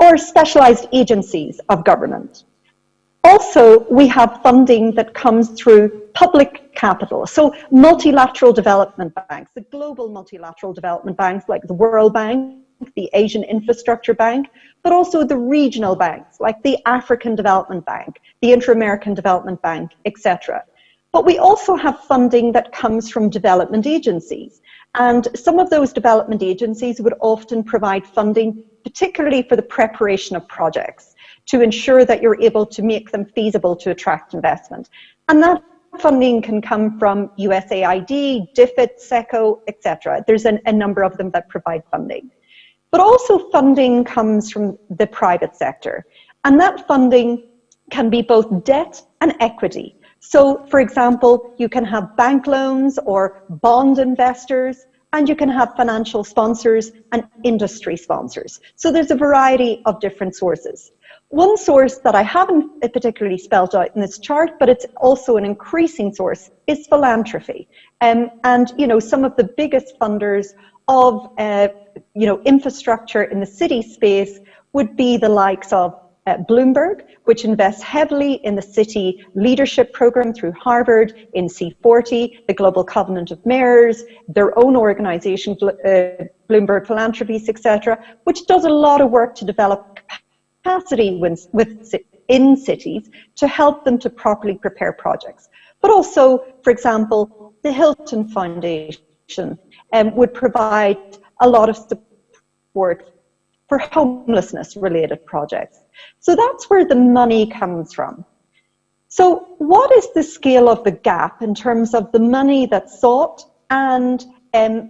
or specialised agencies of government. Also, we have funding that comes through public capital, so multilateral development banks, the global multilateral development banks like the World Bank, the Asian Infrastructure Bank, but also the regional banks like the African Development Bank, the Inter-American Development Bank, etc. But we also have funding that comes from development agencies. And some of those development agencies would often provide funding, particularly for the preparation of projects, to ensure that you're able to make them feasible to attract investment. And that funding can come from USAID, DFID, SECO, etc. There's a number of them that provide funding. But also funding comes from the private sector. And that funding can be both debt and equity. So, for example, you can have bank loans or bond investors, and you can have financial sponsors and industry sponsors. So there's a variety of different sources. One source that I haven't particularly spelled out in this chart, but it's also an increasing source, is philanthropy. And some of the biggest funders of infrastructure in the city space would be the likes of Bloomberg, which invests heavily in the city leadership program through Harvard, in C40, the Global Covenant of Mayors, their own organization, Bloomberg Philanthropies, etc., which does a lot of work to develop capacity in cities to help them to properly prepare projects. But also, for example, the Hilton Foundation would provide a lot of support for homelessness-related projects. So that's where the money comes from. So what is the scale of the gap in terms of the money that's sought and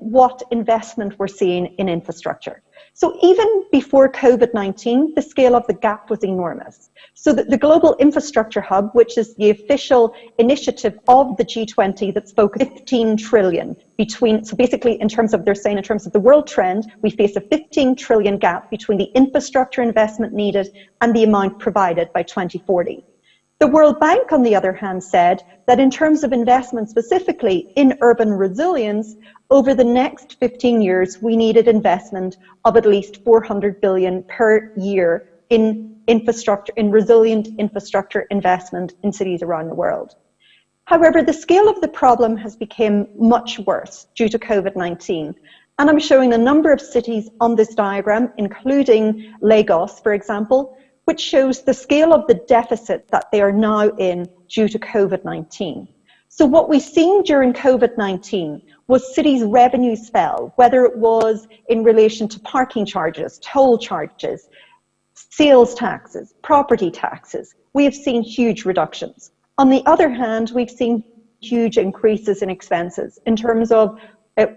what investment we're seeing in infrastructure? So even before COVID-19, the scale of the gap was enormous. So the Global Infrastructure Hub, which is the official initiative of the G20 that's focused 15 trillion between, so basically in terms of, they're saying in terms of the world trend, we face a 15 trillion gap between the infrastructure investment needed and the amount provided by 2040. The World Bank, on the other hand, said that in terms of investment specifically in urban resilience, over the next 15 years, we needed investment of at least 400 billion per year in infrastructure, in resilient infrastructure investment in cities around the world. However, the scale of the problem has become much worse due to COVID-19. And I'm showing a number of cities on this diagram, including Lagos, for example, which shows the scale of the deficit that they are now in due to COVID-19. So what we've seen during COVID-19 was cities' revenues fell, whether it was in relation to parking charges, toll charges, sales taxes, property taxes. We have seen huge reductions. On the other hand, we've seen huge increases in expenses in terms of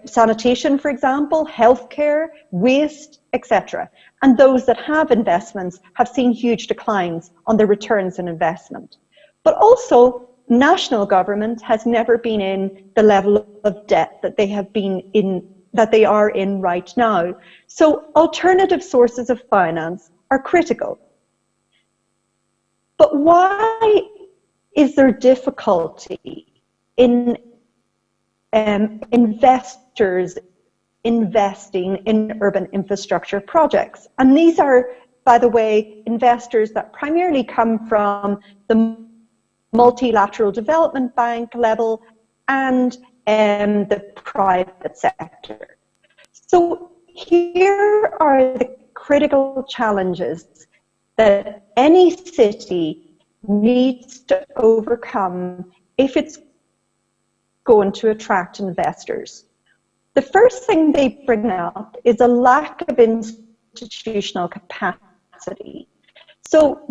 sanitation, for example, healthcare, waste, etc. And those that have investments have seen huge declines on their returns on investment. But also, national government has never been in the level of debt that they have been in, that they are in right now. So alternative sources of finance are critical. But why is there difficulty in investors investing in urban infrastructure projects? And these are, by the way, investors that primarily come from the multilateral development bank level and the private sector. So here are the critical challenges that any city needs to overcome if it's going to attract investors. The first thing they bring up is a lack of institutional capacity. So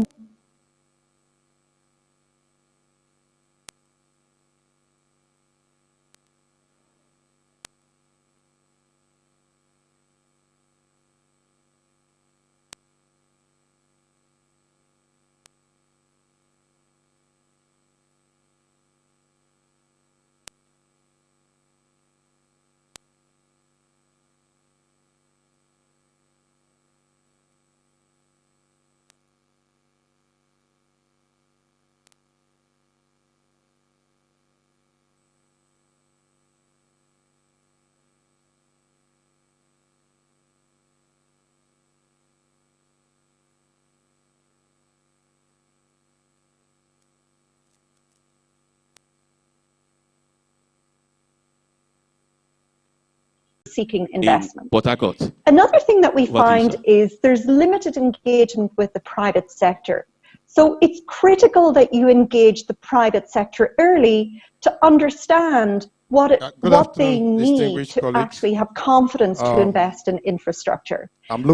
seeking investment. In Port Harcourt. Another thing that we find is there's limited engagement with the private sector. So it's critical that you engage the private sector early to understand what they need to actually have confidence to invest in infrastructure.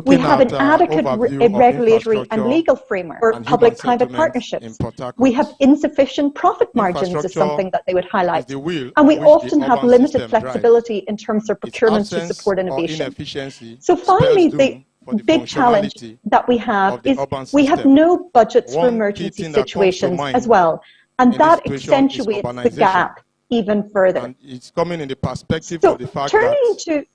We have an adequate regulatory and legal framework for public-private partnerships. We have insufficient profit margins is something that they would highlight. And we often have limited flexibility in terms of procurement to support innovation. So finally, the big challenge that we have is we have no budgets for emergency situations as well. And that accentuates the gap even further. And it's coming in the perspective of the fact that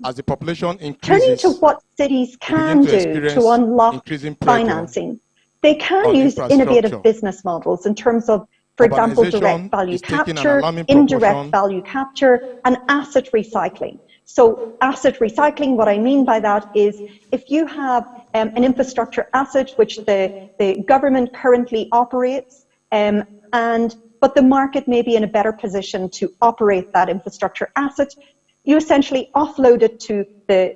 as the population increases, turning to what cities can do to unlock financing, they can use innovative business models in terms of, for example, direct value capture, indirect value capture, and asset recycling. So asset recycling, what I mean by that is if you have an infrastructure asset which the government currently operates, but the market may be in a better position to operate that infrastructure asset, you essentially offload it to the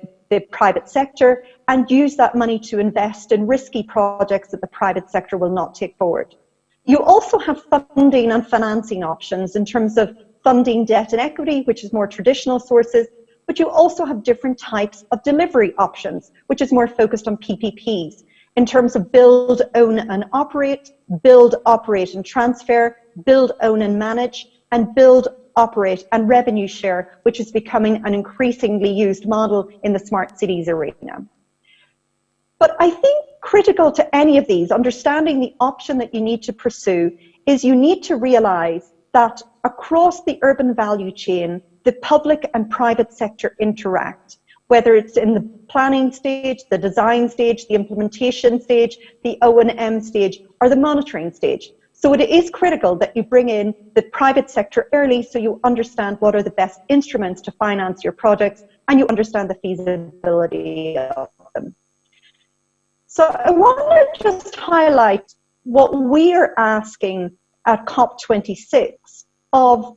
private sector and use that money to invest in risky projects that the private sector will not take forward. You also have funding and financing options in terms of funding debt and equity, which is more traditional sources, but you also have different types of delivery options, which is more focused on PPPs, in terms of build, own and operate, build, operate and transfer, build, own and manage, and build, operate and revenue share, which is becoming an increasingly used model in the smart cities arena. But I think critical to any of these, understanding the option that you need to pursue, is you need to realize that across the urban value chain, the public and private sector interact, whether it's in the planning stage, the design stage, the implementation stage, the O&M stage, or the monitoring stage. So it is critical that you bring in the private sector early so you understand what are the best instruments to finance your projects and you understand the feasibility of them. So I want to just highlight what we are asking at COP26 of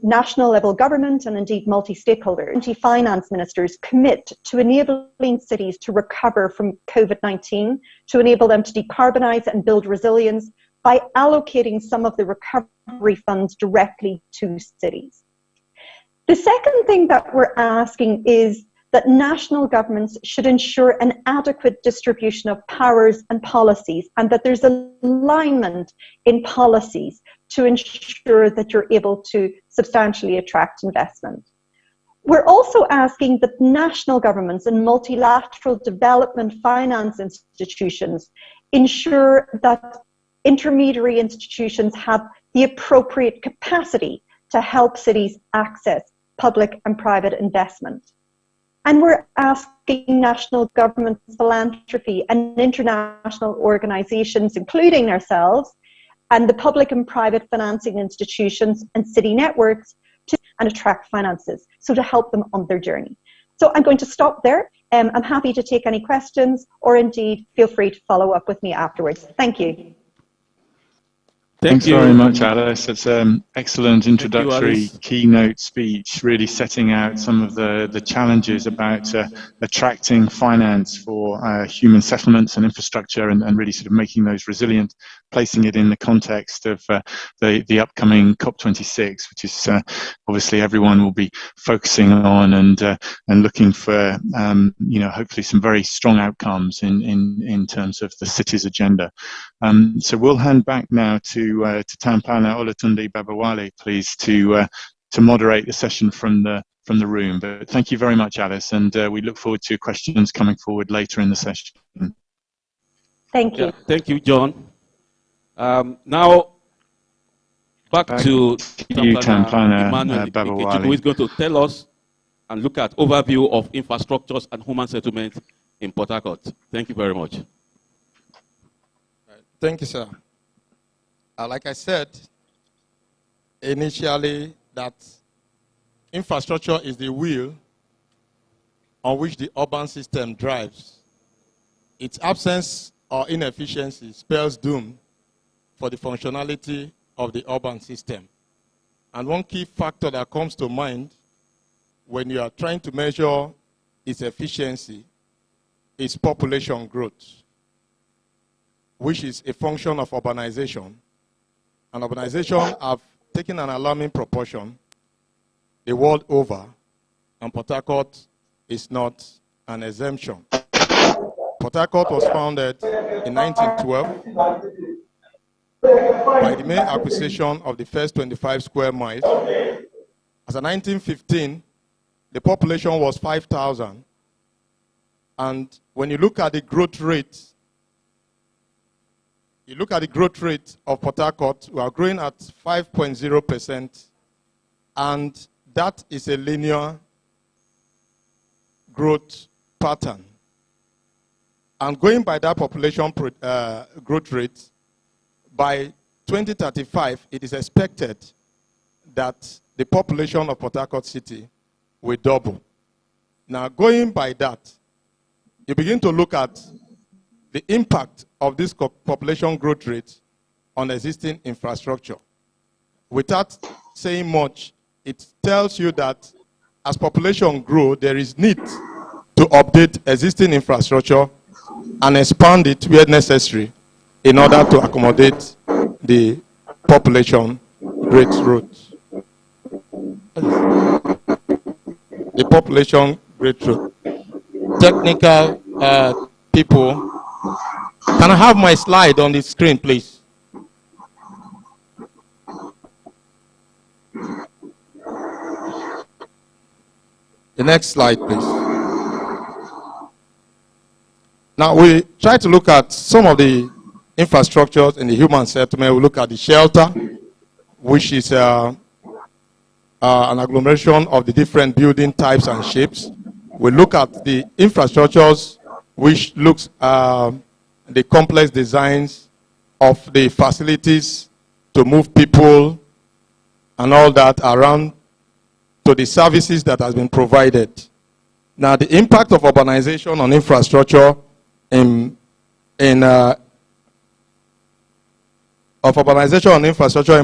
national level government and indeed multi-stakeholder finance ministers commit to enabling cities to recover from COVID-19, to enable them to decarbonize and build resilience by allocating some of the recovery funds directly to cities. The second thing that we're asking is that national governments should ensure an adequate distribution of powers and policies, and that there's alignment in policies to ensure that you're able to substantially attract investment. We're also asking that national governments and multilateral development finance institutions ensure that intermediary institutions have the appropriate capacity to help cities access public and private investment. And we're asking national governments, philanthropy, and international organizations, including ourselves, and the public and private financing institutions and city networks to attract finances, so to help them on their journey. So I'm going to stop there. I'm happy to take any questions, or indeed feel free to follow up with me afterwards. Thank you. Thanks very much, Alice. It's an excellent introductory keynote speech, really setting out some of the challenges about attracting finance for human settlements and infrastructure, and really sort of making those resilient, placing it in the context of the upcoming COP26, which is obviously everyone will be focusing on and looking for, hopefully some very strong outcomes in terms of the city's agenda. So we'll hand back now to Town Planner Olatunde Babawale, please, to moderate the session from the room. But thank you very much, Alice, and we look forward to your questions coming forward later in the session. Thank you. Yeah, thank you, John. Now, back to Town Planner Babawale, who is going to tell us and look at overview of infrastructures and human settlement in Port Harcourt. Thank you very much. Thank you, sir. Like I said initially, that infrastructure is the wheel on which the urban system drives. Its absence or inefficiency spells doom for the functionality of the urban system. And one key factor that comes to mind when you are trying to measure its efficiency, is population growth, which is a function of urbanization. And urbanization have taken an alarming proportion the world over, and Port Harcourt is not an exemption. Port Harcourt was founded in 1912 by the main acquisition of the first 25 square miles. As of 1915, the population was 5,000. And when you look at the growth rate, of Port Harcourt, we are growing at 5.0%, and that is a linear growth pattern. And going by that population growth rate, by 2035, it is expected that the population of Port Harcourt City will double. Now, going by that, you begin to look at the impact of this population growth rate on existing infrastructure. Without saying much, it tells you that as population grows, there is need to update existing infrastructure and expand it where necessary in order to accommodate the population rate growth. The population rate growth. Technical people, can I have my slide on the screen, please? The next slide, please. Now, we try to look at some of the infrastructures in the human settlement. We look at the shelter, which is an agglomeration of the different building types and shapes. We look at the infrastructures, which looks the complex designs of the facilities to move people and all that around to the services that has been provided. Now, the impact of urbanization on infrastructure in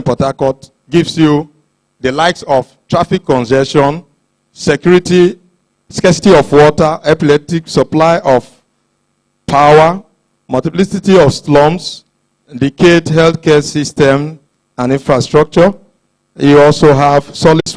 Port Harcourt gives you the likes of traffic congestion, security, scarcity of water, epileptic supply of power, multiplicity of slums, decayed healthcare system and infrastructure. You also have solid